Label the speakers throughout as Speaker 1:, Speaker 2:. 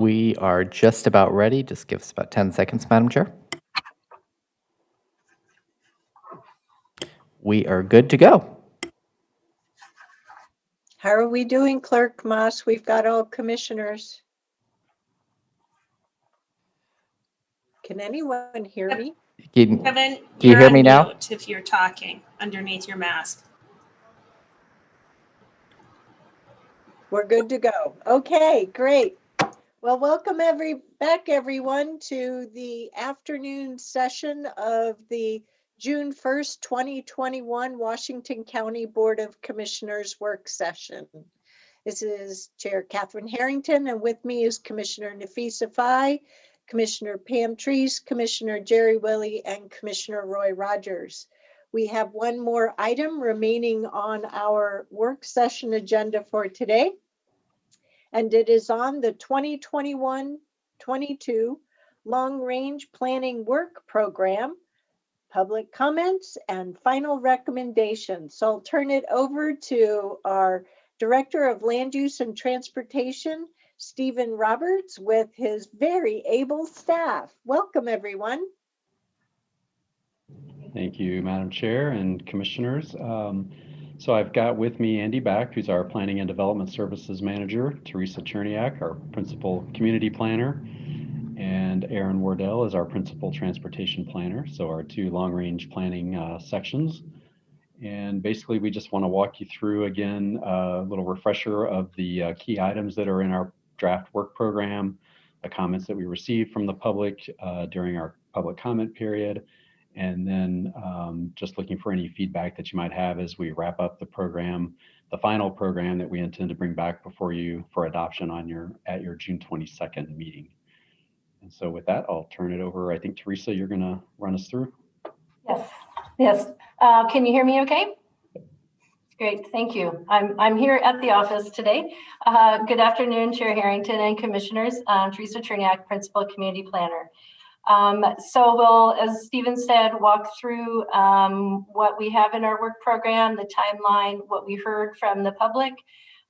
Speaker 1: We are just about ready. Just give us about 10 seconds, Madam Chair. We are good to go.
Speaker 2: How are we doing, Clerk Moss? We've got all commissioners. Can anyone hear me?
Speaker 3: Kevin,
Speaker 1: do you hear me now?
Speaker 3: If you're talking underneath your mask.
Speaker 2: We're good to go. Okay, great. Well, welcome back everyone to the afternoon session of the June 1st, 2021 Washington County Board of Commissioners work session. This is Chair Catherine Harrington, and with me is Commissioner Nafisa Fye, Commissioner Pam Treese, Commissioner Jerry Willey, and Commissioner Roy Rogers. We have one more item remaining on our work session agenda for today, and it is on the 2021-22 Long-Range Planning Work Program, public comments, and final recommendations. So I'll turn it over to our Director of Land Use and Transportation, Stephen Roberts, with his very able staff. Welcome, everyone.
Speaker 4: Thank you, Madam Chair and Commissioners. So I've got with me Andy Back, who's our Planning and Development Services Manager, Teresa Cherniak, our Principal Community Planner, and Aaron Wardell is our Principal Transportation Planner. So our two long-range planning sections. And basically, we just want to walk you through, again, a little refresher of the key items that are in our draft work program, the comments that we received from the public during our public comment period, and then just looking for any feedback that you might have as we wrap up the program, the final program that we intend to bring back before you for adoption at your June 22nd meeting. And so with that, I'll turn it over. I think, Teresa, you're going to run us through.
Speaker 5: Yes. Can you hear me okay? Great, thank you. I'm here at the office today. Good afternoon, Chair Harrington and Commissioners. Teresa Cherniak, Principal Community Planner. So we'll, as Stephen said, walk through what we have in our work program, the timeline, what we heard from the public,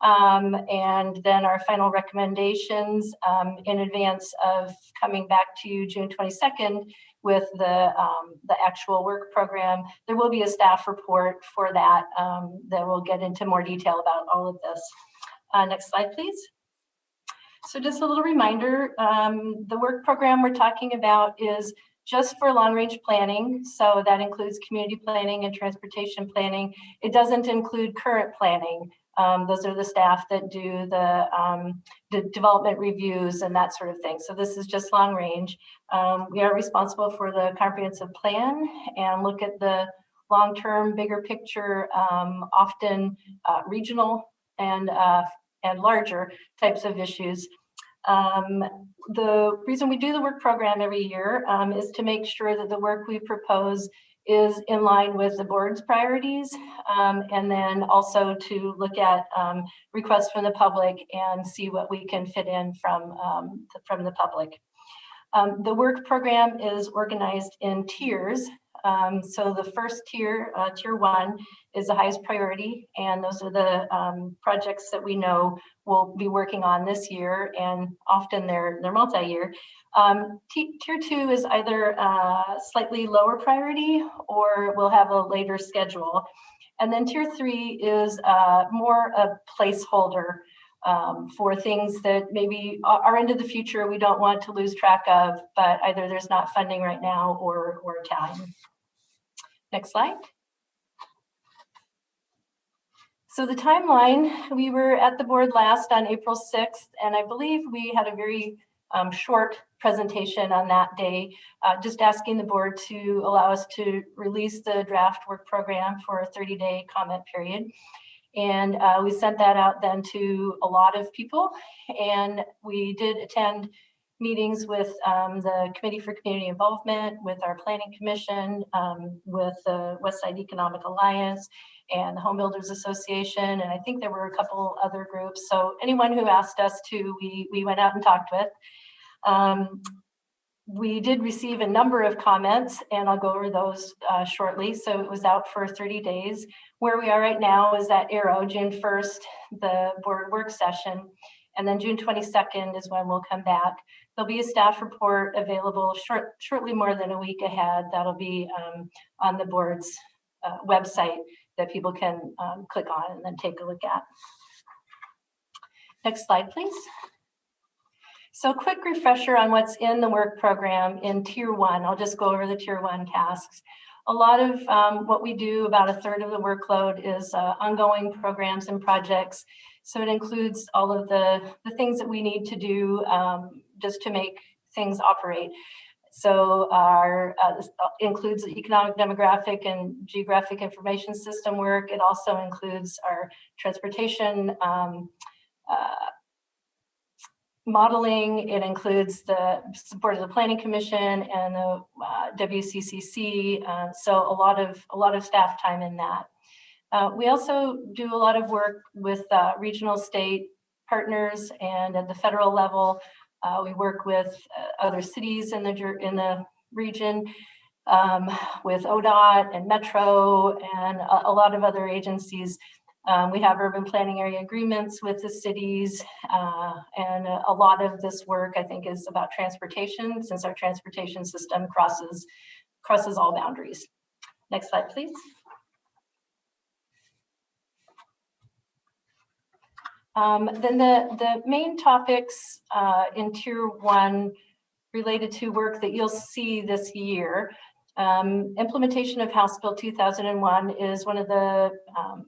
Speaker 5: and then our final recommendations in advance of coming back to you June 22nd with the actual work program. There will be a staff report for that that will get into more detail about all of this. Next slide, please. So just a little reminder, the work program we're talking about is just for long-range planning. So that includes community planning and transportation planning. It doesn't include current planning. Those are the staff that do the development reviews and that sort of thing. So this is just long range. We are responsible for the comprehensive plan and look at the long-term, bigger picture, often regional and larger types of issues. The reason we do the work program every year is to make sure that the work we propose is in line with the board's priorities, and then also to look at requests from the public and see what we can fit in from the public. The work program is organized in tiers. So the first tier, tier 1, is the highest priority, and those are the projects that we know we'll be working on this year, and often they're multi-year. Tier 2 is either slightly lower priority or we'll have a later schedule. And then tier 3 is more a placeholder for things that maybe are into the future we don't want to lose track of, but either there's not funding right now or time. Next slide. So the timeline, we were at the board last on April 6th, and I believe we had a very short presentation on that day, just asking the board to allow us to release the draft work program for a 30-day comment period. And we sent that out then to a lot of people, and we did attend meetings with the Committee for Community Involvement, with our Planning Commission, with the Westside Economic Alliance, and the Home Builders Association, and I think there were a couple other groups. So anyone who asked us to, we went out and talked with. We did receive a number of comments, and I'll go over those shortly. So it was out for 30 days. Where we are right now is that arrow, June 1st, the board work session. And then June 22nd is when we'll come back. There'll be a staff report available shortly more than a week ahead. That'll be on the board's website that people can click on and then take a look at. Next slide, please. So quick refresher on what's in the work program in Tier 1. I'll just go over the Tier 1 tasks. A lot of what we do, about a third of the workload, is ongoing programs and projects. So it includes all of the things that we need to do just to make things operate. So our includes the economic, demographic, and geographic information system work. It also includes our transportation modeling. It includes the support of the Planning Commission and the WCCC. So a lot of staff time in that. We also do a lot of work with regional state partners, and at the federal level, we work with other cities in the region, with ODOT and Metro and a lot of other agencies. We have urban planning area agreements with the cities, and a lot of this work, I think, is about transportation, since our transportation system crosses all boundaries. Next slide, please. Then the main topics in Tier 1 related to work that you'll see this year. Implementation of House Bill 2001 is one of the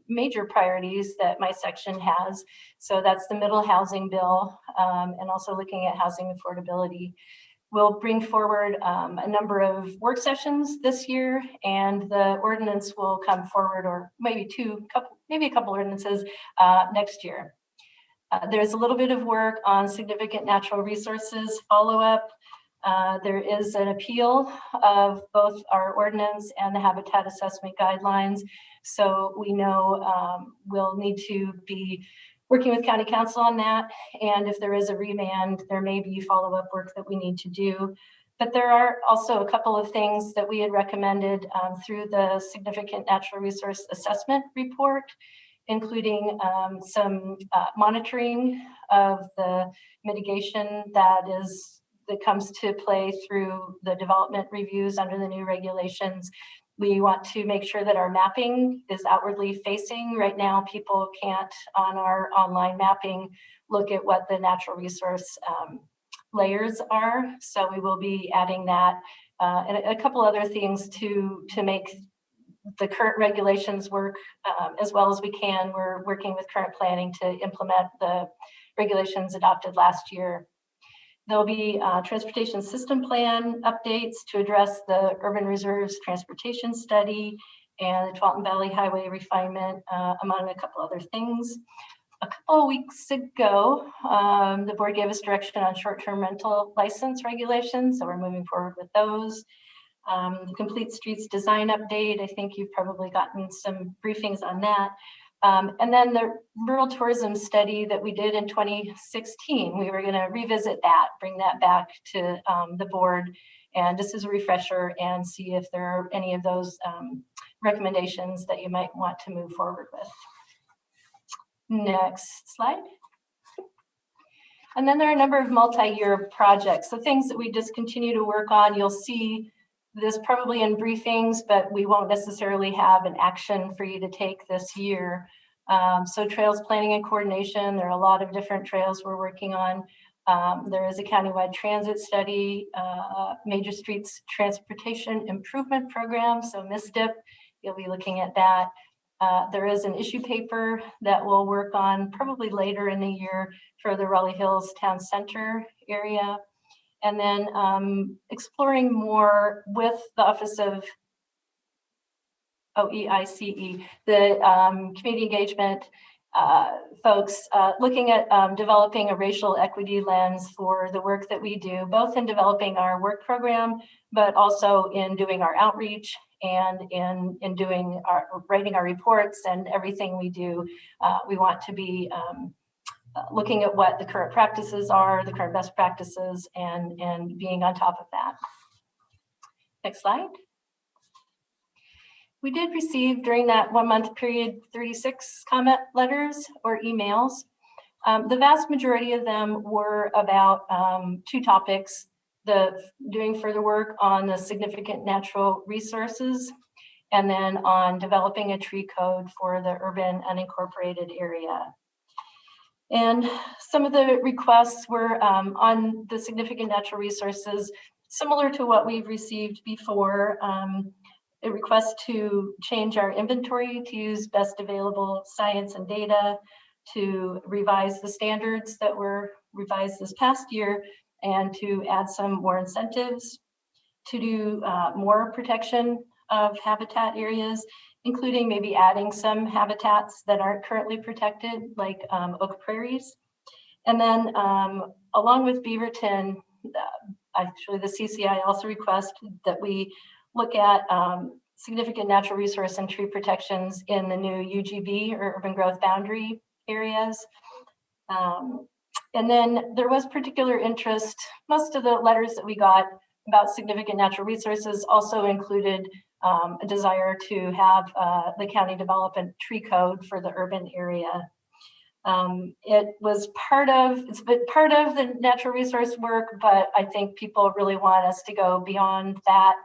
Speaker 5: major priorities that my section has. So that's the middle housing bill, and also looking at housing affordability. We'll bring forward a number of work sessions this year, and the ordinance will come forward, or maybe a couple ordinances next year. There's a little bit of work on significant natural resources follow-up. There is an appeal of both our ordinance and the habitat assessment guidelines. So we know we'll need to be working with County Council on that. And if there is a remand, there may be follow-up work that we need to do. But there are also a couple of things that we had recommended through the significant natural resource assessment report, including some monitoring of the mitigation that comes to play through the development reviews under the new regulations. We want to make sure that our mapping is outwardly facing. Right now, people can't, on our online mapping, look at what the natural resource layers are. So we will be adding that and a couple other things to make the current regulations work as well as we can. We're working with current planning to implement the regulations adopted last year. There'll be transportation system plan updates to address the urban reserves transportation study and the Tualatin Valley Highway refinement, among a couple other things. A couple of weeks ago, the board gave us direction on short-term rental license regulations, so we're moving forward with those. The Complete Streets design update, I think you've probably gotten some briefings on that. And then the rural tourism study that we did in 2016, we were going to revisit that, bring that back to the board, and just as a refresher, and see if there are any of those recommendations that you might want to move forward with. Next slide. And then there are a number of multi-year projects, so things that we just continue to work on. You'll see this probably in briefings, but we won't necessarily have an action for you to take this year. So trails planning and coordination, there are a lot of different trails we're working on. There is a countywide transit study, major streets transportation improvement program, so MISTIP, you'll be looking at that. There is an issue paper that we'll work on probably later in the year for the Raleigh Hills Town Center area. And then exploring more with the Office of OEICE, the community engagement folks, looking at developing a racial equity lens for the work that we do, both in developing our work program, but also in doing our outreach and in doing writing our reports and everything we do. We want to be looking at what the current practices are, the current best practices, and being on top of that. Next slide. We did receive during that 1 month period 36 comment letters or emails. The vast majority of them were about 2 topics: doing further work on the significant natural resources, and then on developing a tree code for the urban unincorporated area. And some of the requests were on the significant natural resources, similar to what we've received before. A request to change our inventory to use best available science and data, to revise the standards that were revised this past year, and to add some more incentives, to do more protection of habitat areas, including maybe adding some habitats that aren't currently protected, like oak prairies. And then along with Beaverton, actually the CCI also requested that we look at significant natural resource and tree protections in the new UGB, or urban growth boundary areas. And then there was particular interest. Most of the letters that we got about significant natural resources also included a desire to have the county develop a tree code for the urban area. It's part of the natural resource work, but I think people really want us to go beyond that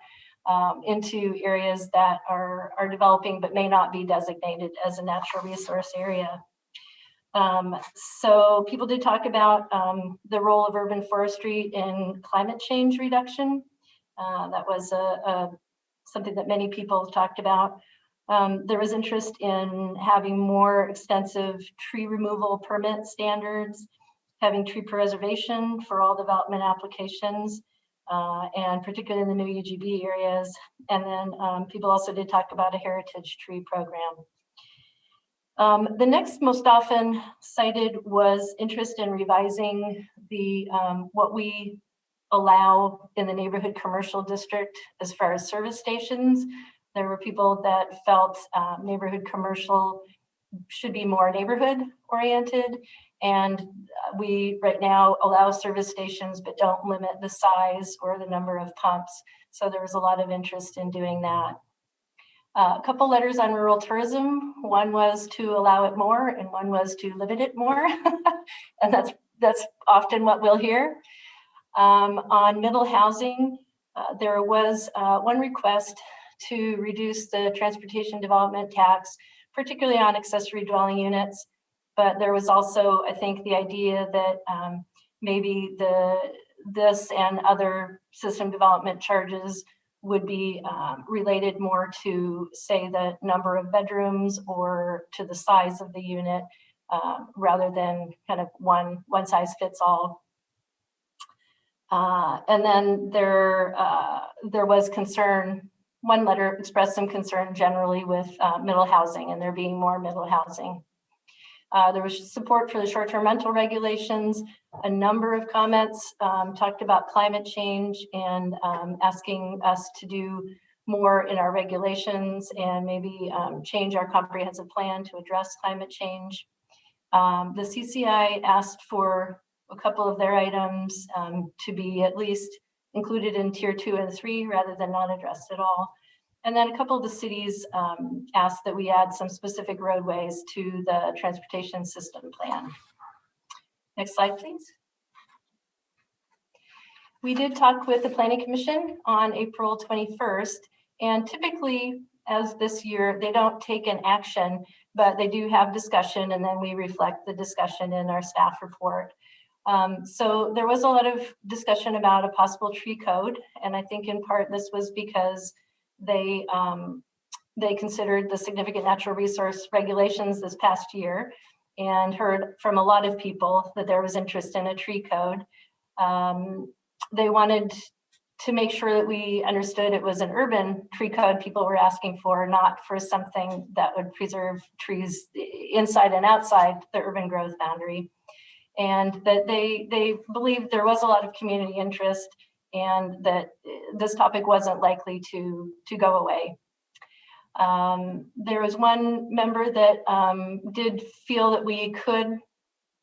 Speaker 5: into areas that are developing but may not be designated as a natural resource area. So people did talk about the role of urban forestry in climate change reduction. That was something that many people talked about. There was interest in having more extensive tree removal permit standards, having tree preservation for all development applications, and particularly in the new UGB areas. And then people also did talk about a heritage tree program. The next most often cited was interest in revising the what we allow in the neighborhood commercial district as far as service stations. There were people that felt neighborhood commercial should be more neighborhood oriented, and we right now allow service stations but don't limit the size or the number of pumps. So there was a lot of interest in doing that. A couple letters on rural tourism. One was to allow it more, and one was to limit it more. And that's often what we'll hear. On middle housing, there was one request to reduce the transportation development tax, particularly on accessory dwelling units. But there was also, I think, the idea that maybe this and other system development charges would be related more to, say, the number of bedrooms or to the size of the unit, rather than kind of one size fits all. And then there was concern. One letter expressed some concern generally with middle housing and there being more middle housing. There was support for the short-term rental regulations. A number of comments talked about climate change and asking us to do more in our regulations and maybe change our comprehensive plan to address climate change. The CCI asked for a couple of their items to be at least included in tier 2 and 3 rather than not addressed at all. And then a couple of the cities asked that we add some specific roadways to the transportation system plan. Next slide, please. We did talk with the Planning Commission on April 21st, and typically, as this year, they don't take an action, but they do have discussion, and then we reflect the discussion in our staff report. So there was a lot of discussion about a possible tree code, and I think in part this was because they considered the significant natural resource regulations this past year and heard from a lot of people that there was interest in a tree code. They wanted to make sure that we understood it was an urban tree code people were asking for, not for something that would preserve trees inside and outside the urban growth boundary. And that they believed there was a lot of community interest and that this topic wasn't likely to go away. There was one member that did feel that we could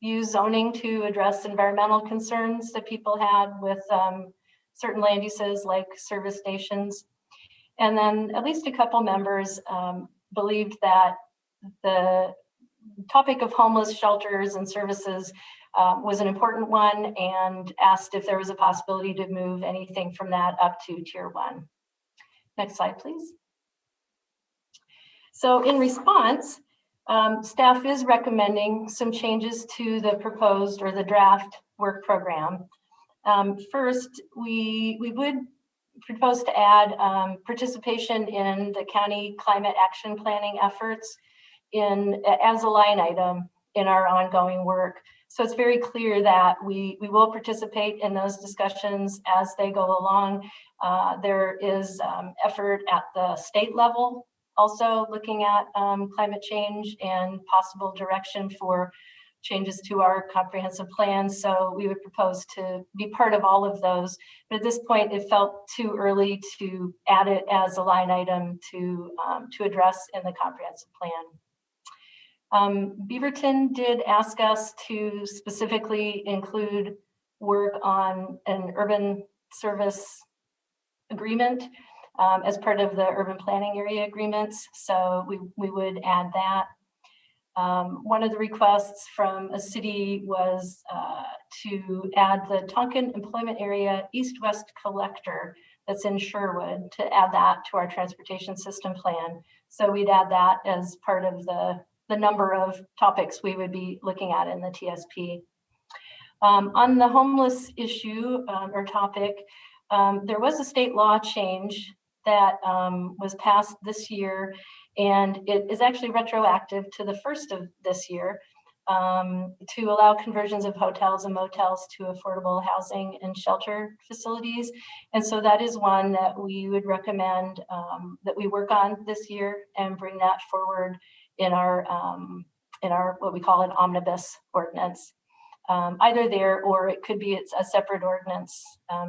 Speaker 5: use zoning to address environmental concerns that people had with certain land uses like service stations. And then at least a couple members believed that topic of homeless shelters and services was an important one, and asked if there was a possibility to move anything from that up to Tier 1. Next slide, please. So in response, staff is recommending some changes to the proposed or the draft work program. First, we would propose to add participation in the county climate action planning efforts as a line item in our ongoing work. So it's very clear that we will participate in those discussions as they go along. There is effort at the state level, also looking at climate change and possible direction for changes to our comprehensive plan. So we would propose to be part of all of those. But at this point, it felt too early to add it as a line item to address in the comprehensive plan. Beaverton did ask us to specifically include work on an urban service agreement as part of the urban planning area agreements. So we would add that. One of the requests from a city was to add the Tonkin Employment Area East-West Collector that's in Sherwood, to add that to our transportation system plan. So we'd add that as part of the number of topics we would be looking at in the TSP. On the homeless issue or topic, there was a state law change that was passed this year, and it is actually retroactive to the 1st of this year to allow conversions of hotels and motels to affordable housing and shelter facilities. And so that is one that we would recommend that we work on this year and bring that forward in our what we call an omnibus ordinance. Either there, or it could be a separate ordinance,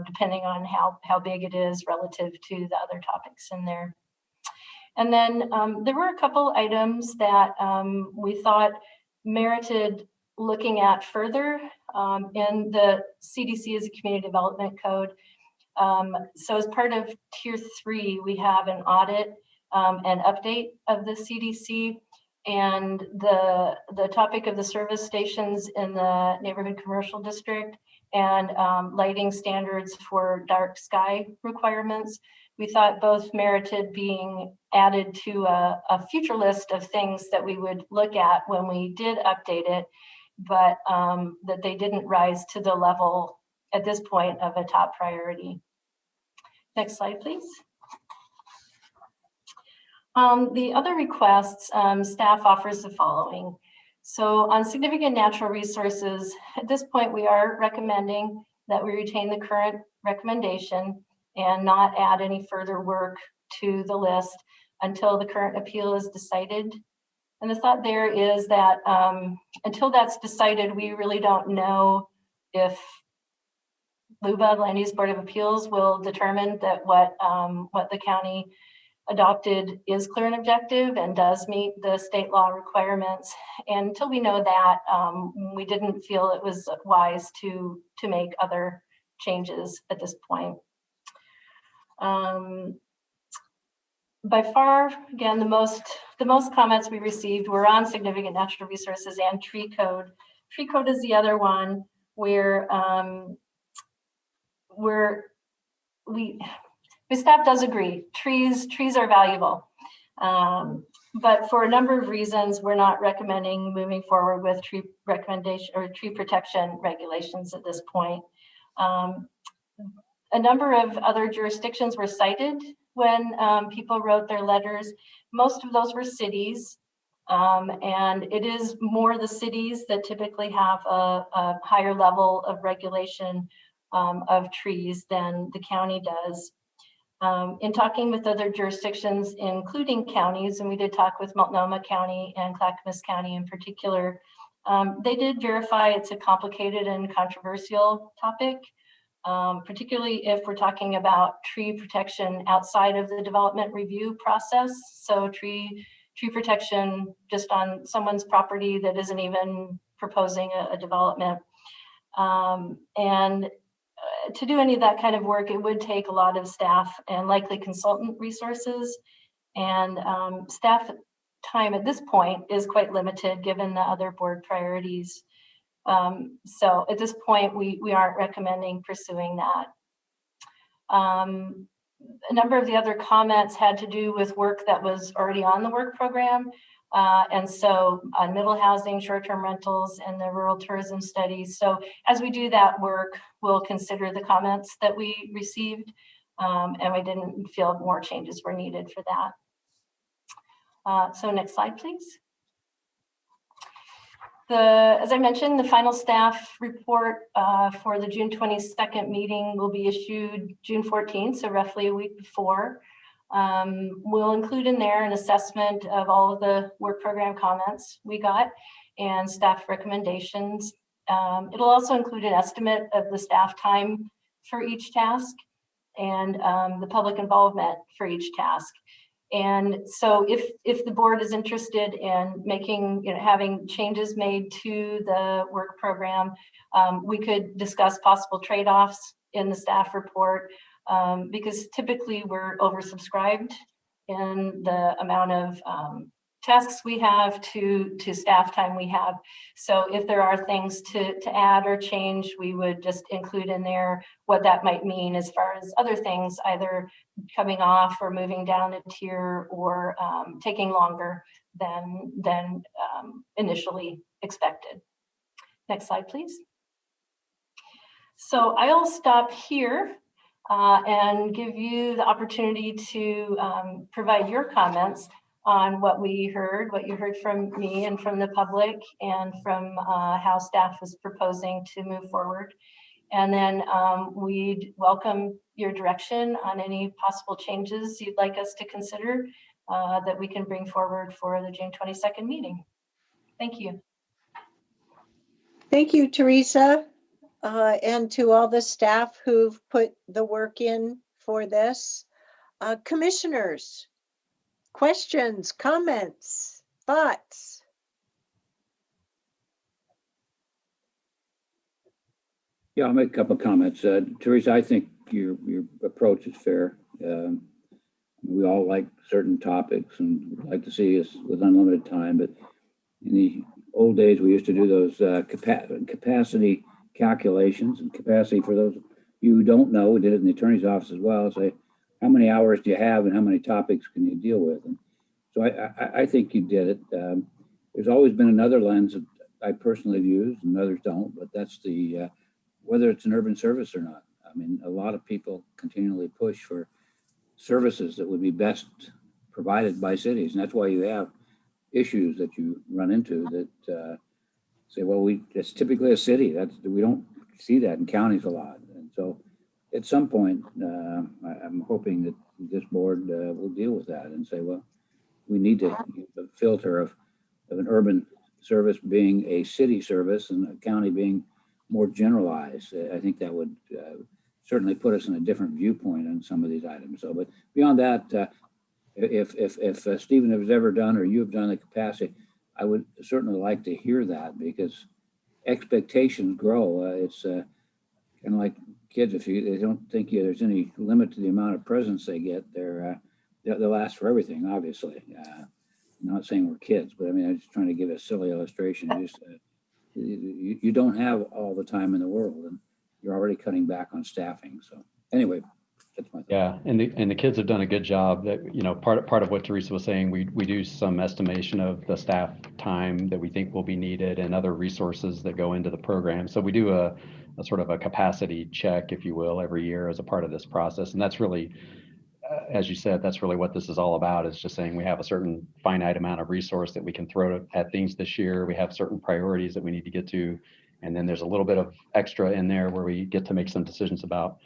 Speaker 5: depending on how big it is relative to the other topics in there. And then there were a couple items that we thought merited looking at further in the CDC as a community development code. So as part of Tier 3, we have an audit and update of the CDC. And the topic of the service stations in the neighborhood commercial district and lighting standards for dark sky requirements, we thought both merited being added to a future list of things that we would look at when we did update it, but that they didn't rise to the level at this point of a top priority. Next slide, please. The other requests, staff offers the following. So on significant natural resources, at this point, we are recommending that we retain the current recommendation and not add any further work to the list until the current appeal is decided. And the thought there is that until that's decided, we really don't know if LUBA, Land Use Board of Appeals, will determine that what the county adopted is clear and objective and does meet the state law requirements. And until we know that, we didn't feel it was wise to make other changes at this point. By far, again, the most comments we received were on significant natural resources and tree code. Tree code is the other one where the staff does agree, trees are valuable, but for a number of reasons, we're not recommending moving forward with tree recommendation or tree protection regulations at this point. A number of other jurisdictions were cited when people wrote their letters. Most of those were cities, and it is more the cities that typically have a higher level of regulation of trees than the county does. In talking with other jurisdictions, including counties, and we did talk with Multnomah County and Clackamas County in particular, they did verify it's a complicated and controversial topic, particularly if we're talking about tree protection outside of the development review process. So tree protection just on someone's property that isn't even proposing a development. And to do any of that kind of work, it would take a lot of staff and likely consultant resources. And staff time at this point is quite limited given the other board priorities. So at this point, we aren't recommending pursuing that. A number of the other comments had to do with work that was already on the work program. And so on middle housing, short-term rentals, and the rural tourism studies. So as we do that work, we'll consider the comments that we received, and we didn't feel more changes were needed for that. So next slide, please. As I mentioned, the final staff report for the June 22nd meeting will be issued June 14th, so roughly a week before. We'll include in there an assessment of all of the work program comments we got and staff recommendations. It'll also include an estimate of the staff time for each task and the public involvement for each task. And so if the board is interested in making, having changes made to the work program, we could discuss possible trade-offs in the staff report, because typically we're oversubscribed in the amount of tasks we have to staff time we have. So if there are things to add or change, we would just include in there what that might mean as far as other things, either coming off or moving down a tier or taking longer than initially expected. Next slide, please. So I'll stop here and give you the opportunity to provide your comments on what you heard from me and from the public and from how staff is proposing to move forward. And then we'd welcome your direction on any possible changes you'd like us to consider that we can bring forward for the June 22nd meeting. Thank you.
Speaker 2: Thank you, Teresa, and to all the staff who've put the work in for this. Commissioners, questions, comments, thoughts?
Speaker 6: Yeah, I'll make a couple of comments. Teresa, I think your approach is fair. We all like certain topics and like to see us with unlimited time, but in the old days, we used to do those capacity calculations, and capacity, for those of you who don't know, we did it in the attorney's office as well, say, how many hours do you have and how many topics can you deal with? And so I think you did it. There's always been another lens that I personally have used and others don't, but that's the whether it's an urban service or not. I mean, a lot of people continually push for services that would be best provided by cities. And that's why you have issues that you run into that say, well, it's typically a city. We don't see that in counties a lot. And so at some point, I'm hoping that this board will deal with that and say, well, we need to use the filter of an urban service being a city service and a county being more generalized. I think that would certainly put us in a different viewpoint on some of these items. So, but beyond that, if Stephen has ever done or you have done the capacity, I would certainly like to hear that, because expectations grow. It's kind of like kids. If they don't think there's any limit to the amount of presents they get, they'll ask for everything. Obviously, I'm not saying we're kids, but I mean, I'm just trying to give a silly illustration. You don't have all the time in the world, and you're already cutting back on staffing. So anyway, that's my thought.
Speaker 4: Yeah, and the kids have done a good job. That, part of what Teresa was saying, we do some estimation of the staff time that we think will be needed and other resources that go into the program. So we do a sort of a capacity check, if you will, every year as a part of this process. And that's really, as you said, that's really what this is all about, is just saying we have a certain finite amount of resource that we can throw at things this year. We have certain priorities that we need to get to. And then there's a little bit of extra in there where we get to make some decisions about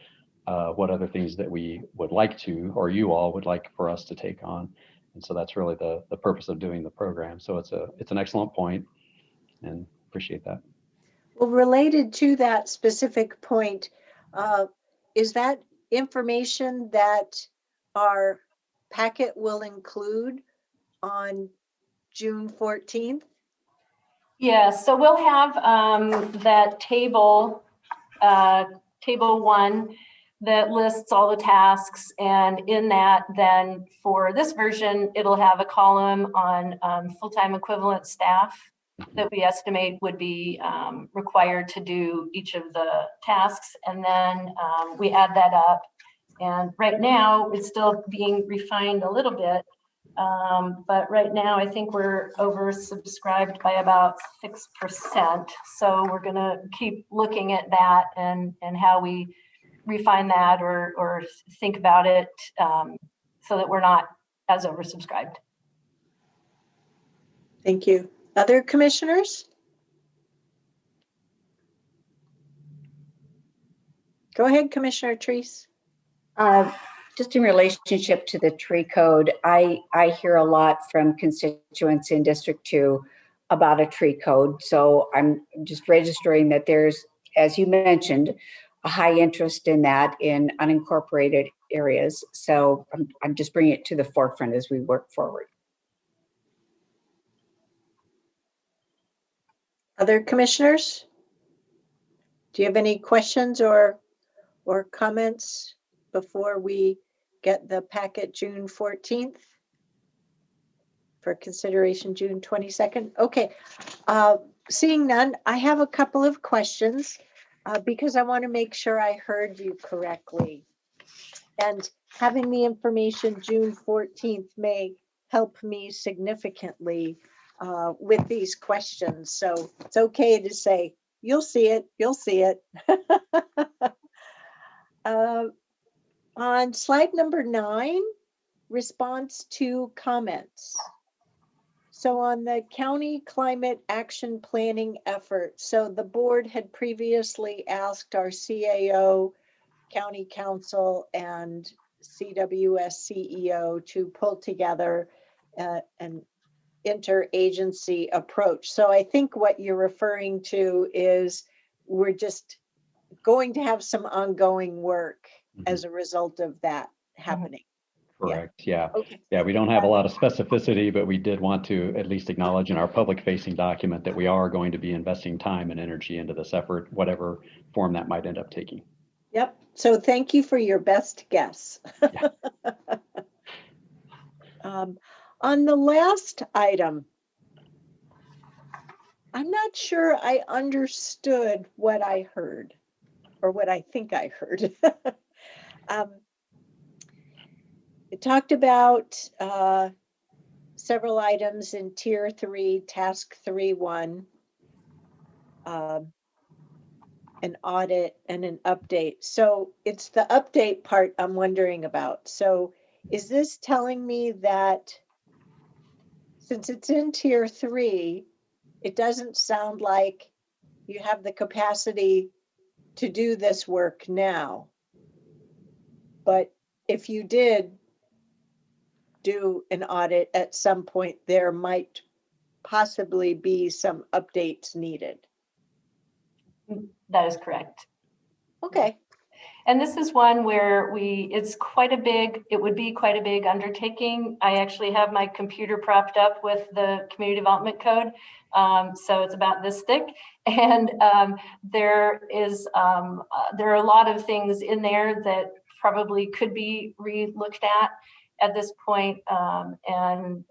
Speaker 4: what other things that we would like to, or you all would like for us to take on. And so that's really the purpose of doing the program. So it's an excellent point, and appreciate that.
Speaker 2: Well, related to that specific point, is that information that our packet will include on June 14th?
Speaker 5: Yeah, so we'll have that table 1 that lists all the tasks. And in that, then for this version, it'll have a column on full-time equivalent staff that we estimate would be required to do each of the tasks. And then we add that up. And right now, it's still being refined a little bit. But right now, I think we're oversubscribed by about 6%. So we're going to keep looking at that and how we refine that or think about it so that we're not as oversubscribed.
Speaker 2: Thank you. Other commissioners? Go ahead, Commissioner Terrace.
Speaker 7: Just in relationship to the tree code, I hear a lot from constituents in District 2 about a tree code. So I'm just registering that there's, as you mentioned, a high interest in that in unincorporated areas. So I'm just bringing it to the forefront as we work forward.
Speaker 2: Other commissioners? Do you have any questions or comments before we get the packet June 14th for consideration June 22nd? Okay, seeing none, I have a couple of questions because I want to make sure I heard you correctly. And having the information June 14th may help me significantly with these questions. So it's okay to say, you'll see it, you'll see it. On slide number 9, response to comments. So on the county climate action planning effort, so the board had previously asked our CAO, county council, and CWS CEO to pull together an interagency approach. So I think what you're referring to is we're just going to have some ongoing work as a result of that happening.
Speaker 4: Correct. Yeah.
Speaker 2: Okay.
Speaker 4: Yeah. We don't have a lot of specificity, but we did want to at least acknowledge in our public facing document that we are going to be investing time and energy into this effort, whatever form that might end up taking.
Speaker 2: Yep. So thank you for your best guess.
Speaker 4: Yeah.
Speaker 2: On the last item, I'm not sure I understood what I heard or what I think I heard. It talked about several items in Tier 3, Task 3.1, an audit and an update. So it's the update part I'm wondering about. So is this telling me that since it's in Tier 3, it doesn't sound like you have the capacity to do this work now? But if you did do an audit at some point, there might possibly be some updates needed.
Speaker 5: That is correct.
Speaker 2: Okay.
Speaker 5: And this is one where it would be quite a big undertaking. I actually have my computer propped up with the community development code. So it's about this thick. And there are a lot of things in there that probably could be re-looked at this point. And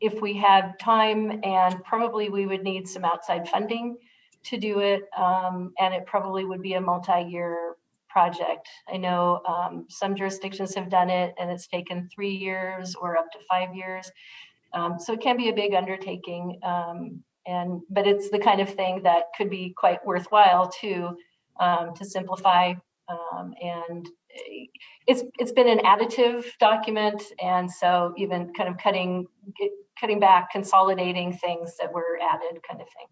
Speaker 5: if we had time, and probably we would need some outside funding to do it. And it probably would be a multi-year project. I know some jurisdictions have done it and it's taken 3 years or up to 5 years. So it can be a big undertaking. But it's the kind of thing that could be quite worthwhile to simplify. And it's been an additive document. And so even kind of cutting back, consolidating things that were added kind of thing.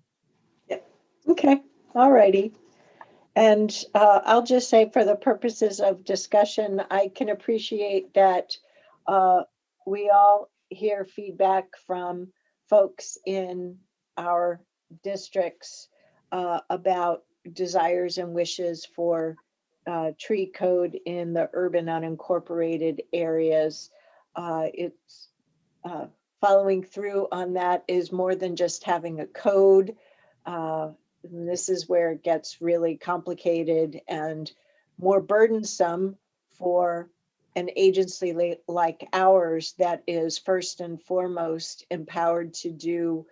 Speaker 2: Yep. Okay. All righty. And I'll just say, for the purposes of discussion, I can appreciate that we all hear feedback from folks in our districts about desires and wishes for tree code in the urban unincorporated areas. It's following through on that is more than just having a code. And this is where it gets really complicated, and more burdensome for an agency like ours that is first and foremost empowered to do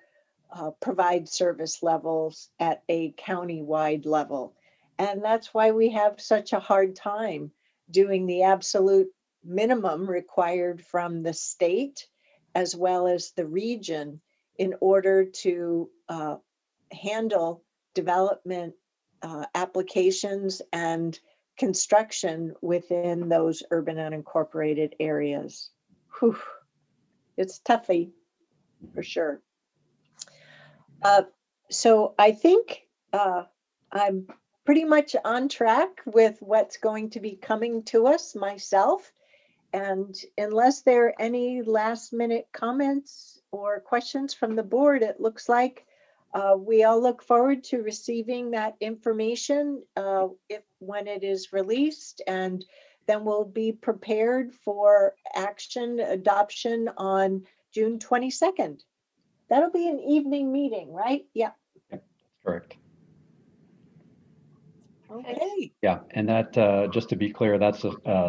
Speaker 2: provide service levels at a county-wide level. And that's why we have such a hard time doing the absolute minimum required from the state as well as the region in order to handle development applications and construction within those urban unincorporated areas. Whew. It's toughy for sure. So I think I'm pretty much on track with what's going to be coming to us myself. And unless there are any last minute comments or questions from the board, it looks like we all look forward to receiving that information when it is released, and then we'll be prepared for action adoption on June 22nd. That'll be an evening meeting, right? Yeah.
Speaker 4: Correct.
Speaker 2: Okay.
Speaker 4: Yeah, and that, just to be clear, that's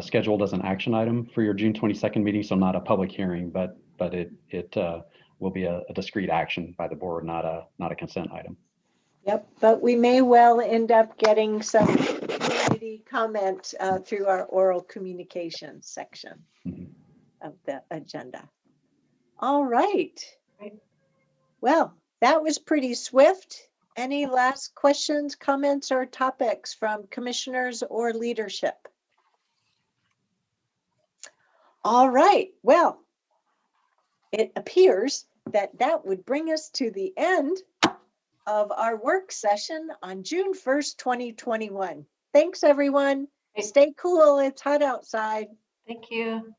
Speaker 4: scheduled as an action item for your June 22nd meeting, so not a public hearing, but it will be a discrete action by the board, not a consent item.
Speaker 2: Yep, but we may well end up getting some community comment through our oral communication section of the agenda. All right. Well, that was pretty swift. Any last questions, comments, or topics from commissioners or leadership? All right. Well, it appears that would bring us to the end of our work session on June 1st, 2021. Thanks, everyone. Stay cool. It's hot outside.
Speaker 5: Thank you.